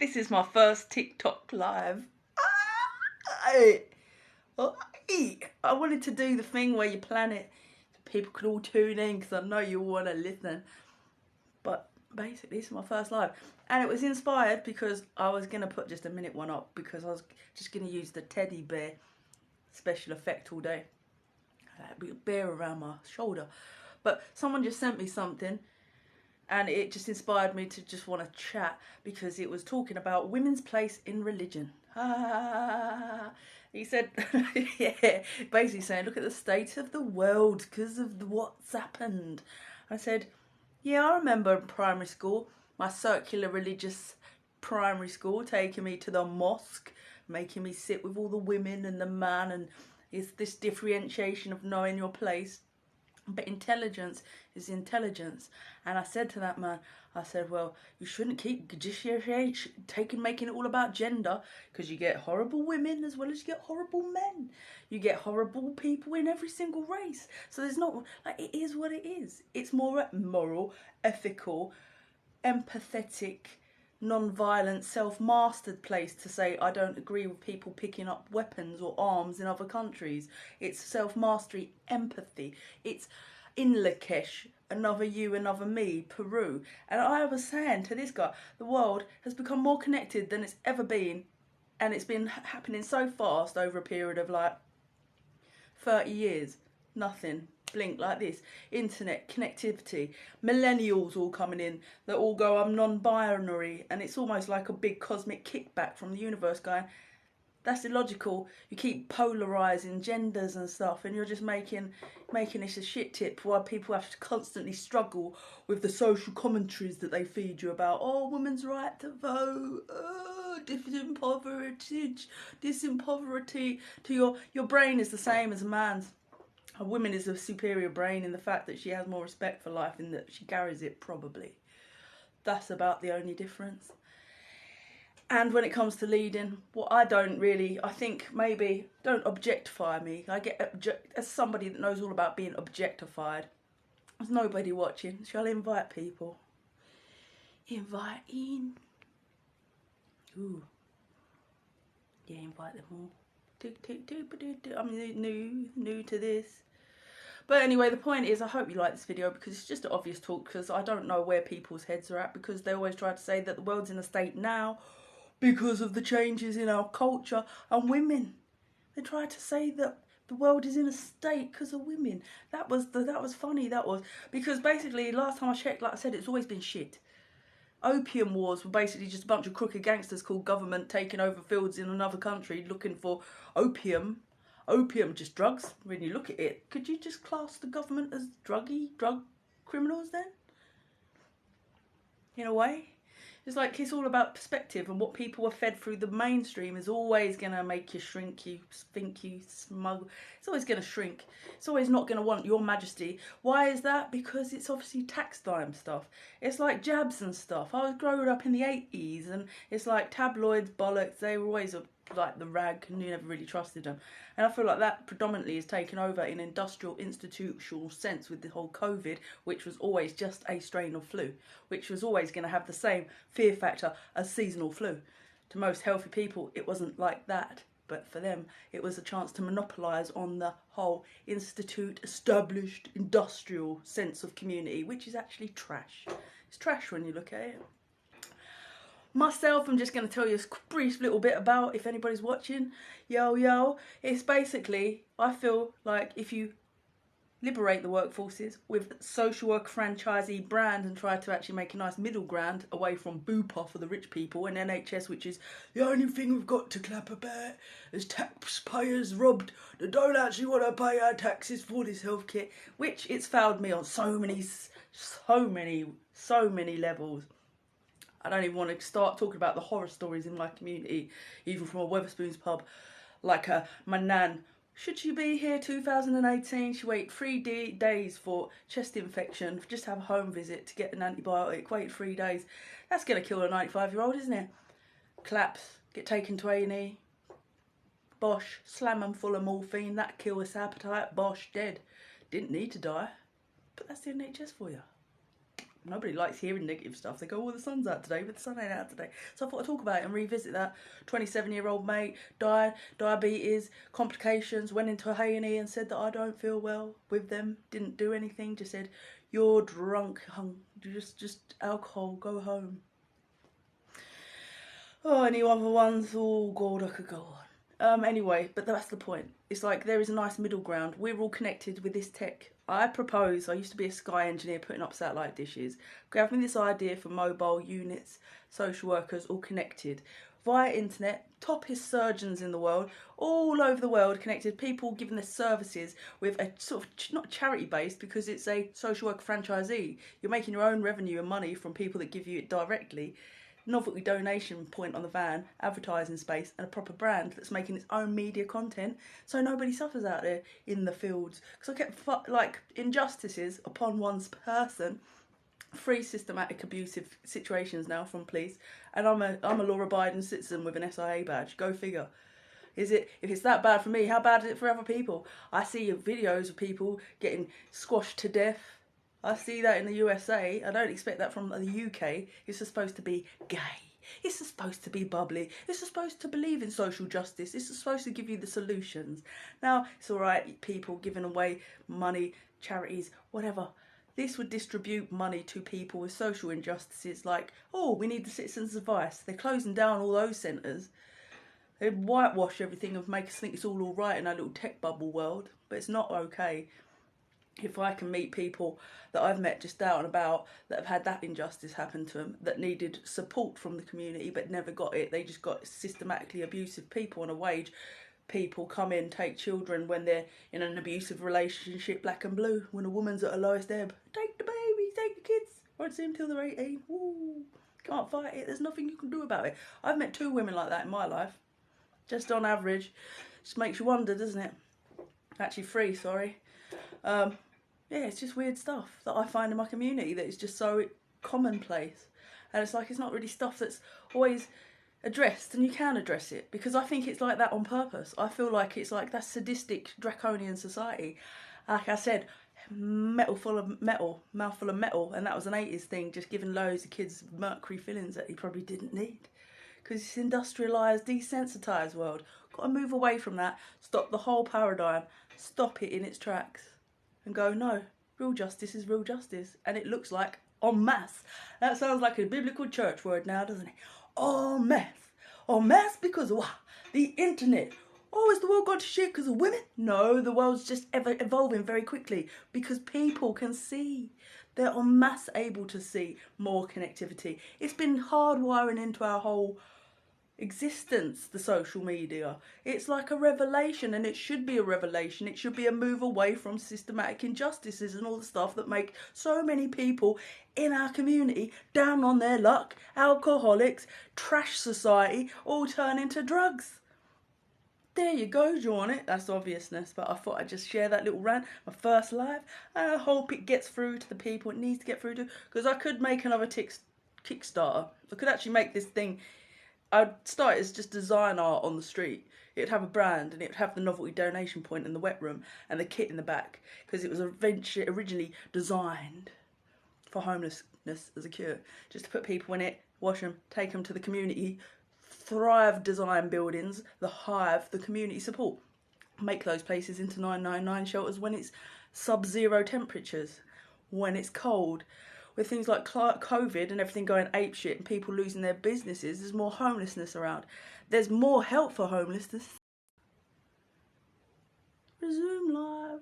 This is my first TikTok live. I, I wanted to do the thing where you plan it so people could all tune in because I know you all want to listen. But basically, this is my first live. And it was inspired because I was going to put just a minute one up because I was just going to use the teddy bear special effect all day. A bear around my shoulder. But someone just sent me something and it just inspired me to just want to chat because it was talking about women's place in religion. He said, yeah, basically saying, look at the state of the world because of what's happened. I said, yeah, I remember in primary school, my circular religious primary school taking me to the mosque, making me sit with all the women and the man, and it's this differentiation of knowing your place. But intelligence is intelligence. And I said to that man, I said, well, you shouldn't keep making it all about gender, because you get horrible women as well as you get horrible men. You get horrible people in every single race. So there's not, like, it is what it is. It's more moral, ethical, empathetic, non-violent, self-mastered place to say I don't agree with people picking up weapons or arms in other countries. It's self-mastery, empathy. It's in Lakesh, another you, another me, Peru. And I was saying to this guy, the world has become more connected than it's ever been, and it's been happening so fast over a period of like 30 years. Nothing. Blink like this. Internet connectivity, millennials all coming in that all go, I'm non-binary, and it's almost like a big cosmic kickback from the universe going, that's illogical. You keep polarizing genders and stuff, and you're just making this a shit tip while people have to constantly struggle with the social commentaries that they feed you about, oh, women's right to vote, disimpoverity to your brain is the same as a man's. A woman is a superior brain in the fact that she has more respect for life in that she carries it, probably. That's about the only difference. And when it comes to leading, what I think maybe, don't objectify me. I get, as somebody that knows all about being objectified, there's nobody watching. Shall I invite people? Invite in. Ooh. Yeah, invite them all. I'm new to this. But anyway, the point is, I hope you like this video because it's just an obvious talk, because I don't know where people's heads are at, because they always try to say that the world's in a state now because of the changes in our culture and women. They try to say that the world is in a state because of women. That was funny, that was. Because basically, last time I checked, like I said, it's always been shit. Opium wars were basically just a bunch of crooked gangsters called government taking over fields in another country looking for opium. Opium, just drugs. When you look at it, could you just class the government as drug criminals then? In a way. It's like, it's all about perspective, and what people are fed through the mainstream is always going to make you shrink, you think you smug. It's always going to shrink. It's always not going to want your majesty. Why is that? Because it's obviously tax time stuff. It's like jabs and stuff. I was growing up in the 80s, and it's like tabloids, bollocks, they were always like the rag, and you never really trusted them. And I feel like that predominantly is taken over in industrial, institutional sense with the whole COVID, which was always just a strain of flu, which was always going to have the same fear factor as seasonal flu. To most healthy people, it wasn't like that. But for them, it was a chance to monopolise on the whole established industrial sense of community, which is actually trash. It's trash when you look at it. Myself, I'm just going to tell you a brief little bit about, if anybody's watching, yo, it's basically, I feel like if you liberate the workforces with social work franchisee brand and try to actually make a nice middle ground away from Bupa for the rich people and NHS, which is the only thing we've got to clap about as taxpayers robbed that don't actually want to pay our taxes for this healthcare, which it's failed me on so many levels. I don't even want to start talking about the horror stories in my community, even from a Wetherspoons pub. Like my nan, should she be here 2018, she waited 3 days for chest infection, just have a home visit to get an antibiotic, wait 3 days. That's going to kill a 95-year-old, isn't it? Collapse, get taken to A&E. Bosh, slam them full of morphine, that kill his appetite, bosh, dead. Didn't need to die, but that's the NHS for you. Nobody likes hearing negative stuff. They go, oh, the sun's out today, but the sun ain't out today. So I thought I'd talk about it and revisit that. 27-year-old mate died, diabetes, complications, went into a A&E and said that I don't feel well with them. Didn't do anything, just said, you're drunk, just alcohol, go home. Oh, any other ones? Oh, God, I could go on. Anyway, but that's the point. It's like there is a nice middle ground. We're all connected with this tech. I used to be a Sky engineer putting up satellite dishes, having this idea for mobile units, social workers all connected via internet, toppest surgeons in the world, all over the world connected, people giving their services with a sort of, not charity based because it's a social worker franchisee. You're making your own revenue and money from people that give you it directly. Novelty donation point on the van, advertising space, and a proper brand that's making its own media content, so nobody suffers out there in the fields. Because I get like injustices upon one's person, free systematic abusive situations now from police, and I'm a law-abiding citizen with an SIA badge. Go figure. If it's that bad for me, how bad is it for other people? I see videos of people getting squashed to death. I see that in the USA. I don't expect that from the UK. It's supposed to be gay. It's supposed to be bubbly. It's supposed to believe in social justice. It's supposed to give you the solutions. Now, it's alright, people giving away money, charities, whatever. This would distribute money to people with social injustices like, oh, we need the citizens' advice. They're closing down all those centres. They whitewash everything and make us think it's all alright in our little tech bubble world. But it's not okay. If I can meet people that I've met just out and about that have had that injustice happen to them, that needed support from the community but never got it, they just got systematically abusive people on a wage. People come in, take children when they're in an abusive relationship, black and blue, when a woman's at her lowest ebb. Take the baby, take the kids. Won't see them till they're 18. Ooh, can't fight it. There's nothing you can do about it. I've met 2 women like that in my life. Just on average. Just makes you wonder, doesn't it? Actually 3, sorry. Yeah, it's just weird stuff that I find in my community that is just so commonplace. And it's like, it's not really stuff that's always addressed, and you can address it, because I think it's like that on purpose. I feel like it's like that sadistic, draconian society. Like I said, mouthful of metal, and that was an 80s thing, just giving loads of kids mercury fillings that he probably didn't need. Because it's industrialised, desensitised world. Got to move away from that, stop the whole paradigm, stop it in its tracks. And go, no, real justice is real justice. And it looks like en masse. That sounds like a biblical church word now, doesn't it? En masse. En masse because of what? The internet. Oh, is the world gone to shit because of women? No, the world's just evolving very quickly because people can see. They're en masse able to see more connectivity. It's been hardwiring into our whole existence, the social media. It's like a revelation, and it should be a revelation. It should be a move away from systematic injustices and all the stuff that make so many people in our community down on their luck, alcoholics, trash society, all turn into drugs. There you go, do you want it? That's obviousness, but I thought I'd just share that little rant, my first live, and I hope it gets through to the people it needs to get through to, because I could make another Kickstarter. I could actually make this thing. I'd start as just design art on the street. It'd have a brand, and it'd have the novelty donation point in the wet room and the kit in the back, because it was originally designed for homelessness as a cure, just to put people in it, wash them, take them to the community, Thrive design buildings, the Hive, the community support. Make those places into 999 shelters when it's sub-zero temperatures, when it's cold. With things like COVID and everything going apeshit and people losing their businesses, there's more homelessness around. There's more help for homelessness. Resume live.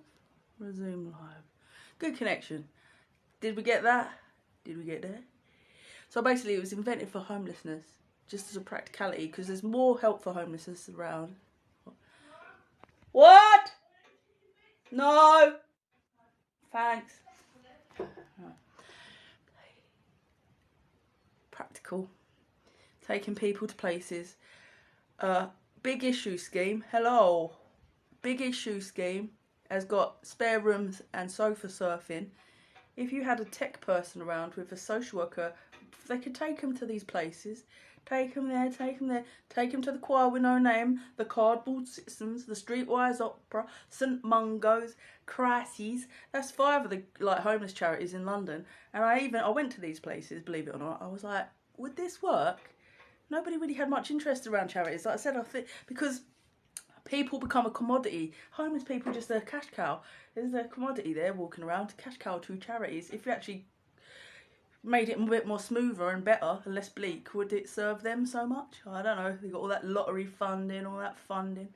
Resume live. Good connection. Did we get that? Did we get there? So basically it was invented for homelessness, just as a practicality, because there's more help for homelessness around. What? No. Thanks. Practical. Taking people to places. Big issue scheme. Hello. Big issue scheme has got spare rooms and sofa surfing. If you had a tech person around with a social worker, they could take them to these places, Take them there, take them there. Take them to the Choir with No Name, the Cardboard Citizens, the Streetwise Opera, St Mungo's, Crises. That's 5 of the like homeless charities in London. And I went to these places, believe it or not. I was like, would this work? Nobody really had much interest around charities. Like I said, I think because people become a commodity. Homeless people just a cash cow. There's a commodity there walking around, cash cow to charities. If you actually made it a bit more smoother and better and less bleak, would it serve them so much? I don't know. They got all that lottery funding, all that funding.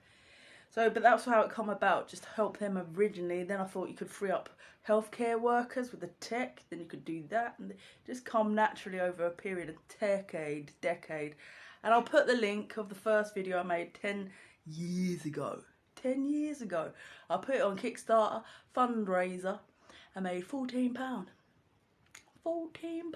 So, but that's how it come about, just to help them originally. Then I thought you could free up healthcare workers with the tech, then you could do that, and just come naturally over a period of decade. And I'll put the link of the first video I made 10 years ago. 10 years ago. I put it on Kickstarter, fundraiser. I made £14. £14.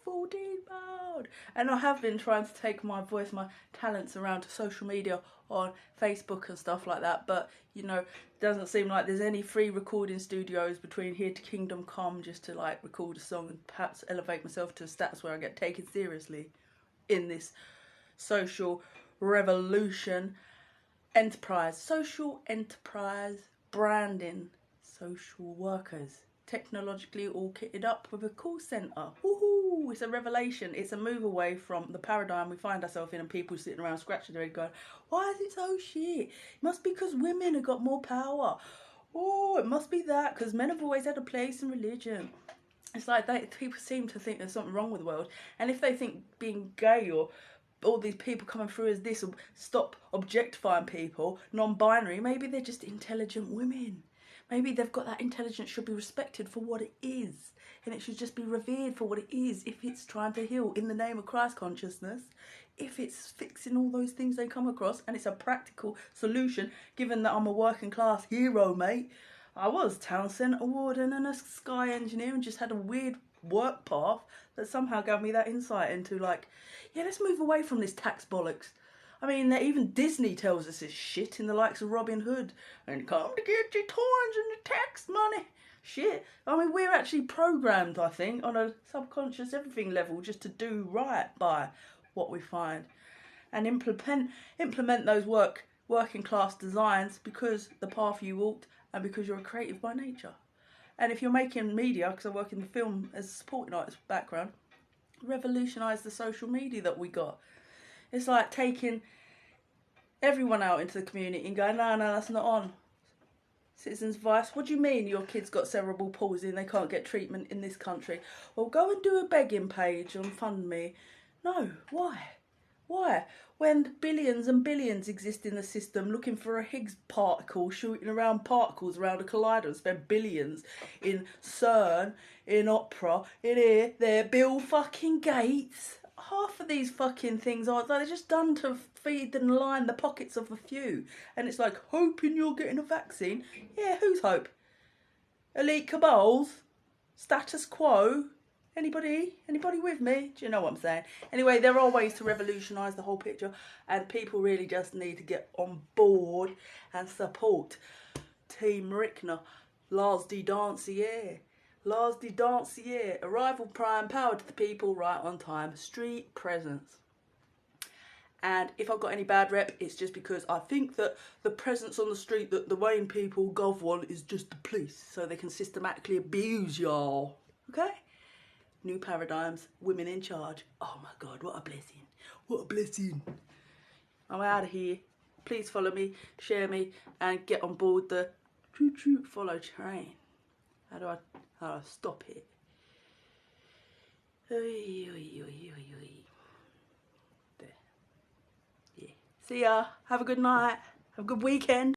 £14. And I have been trying to take my voice, my talents around to social media on Facebook and stuff like that, but you know, it doesn't seem like there's any free recording studios between here to Kingdom Come just to like record a song and perhaps elevate myself to a status where I get taken seriously in this social revolution enterprise, social enterprise branding, social workers, technologically all kitted up with a call centre. Woohoo! It's a revelation. It's a move away from the paradigm we find ourselves in and people sitting around scratching their head going, why is it so shit? It must be because women have got more power. Oh, it must be that because men have always had a place in religion. It's like people seem to think there's something wrong with the world, and if they think being gay or all these people coming through as this will stop objectifying people, non-binary, maybe they're just intelligent women. Maybe they've got that intelligence, should be respected for what it is, and it should just be revered for what it is if it's trying to heal in the name of Christ consciousness, if it's fixing all those things they come across, and it's a practical solution, given that I'm a working class hero, mate. I was town centre warden and a sky engineer and just had a weird work path that somehow gave me that insight into like, yeah, let's move away from this tax bollocks. I mean, even Disney tells us this shit in the likes of Robin Hood and come to get your toys and your tax money. Shit. I mean, we're actually programmed, I think, on a subconscious everything level just to do right by what we find and implement those working class designs because the path you walked and because you're a creative by nature. And if you're making media, because I work in the film as a supporting artist background, revolutionise the social media that we got. It's like taking everyone out into the community and going, no, that's not on. Citizens' Vice, what do you mean your kid's got cerebral palsy and they can't get treatment in this country? Well, go and do a begging page on FundMe. No, why? Why? When billions and billions exist in the system looking for a Higgs particle, shooting around particles around a collider and spend billions in CERN, in opera, in here, there, Bill fucking Gates. Half of these fucking things are they're just done to feed and line the pockets of a few. And it's like, hoping you're getting a vaccine. Yeah, whose hope? Elite cabals? Status quo? Anybody with me? Do you know what I'm saying? Anyway, there are ways to revolutionise the whole picture, and people really just need to get on board and support Team Rickner. Lars de Dancier. Lars de Dancier. Arrival prime, power to the people, right on time. Street presence. And if I've got any bad rep, it's just because I think that the presence on the street that the Wayne people gov want is just the police, so they can systematically abuse y'all. Okay? New paradigms, women in charge. Oh my God, what a blessing. What a blessing. I'm out of here. Please follow me, share me, and get on board the choo-choo follow train. How do I stop it? Oy, oy, oy, oy, oy. There. Yeah. See ya. Have a good night. Have a good weekend.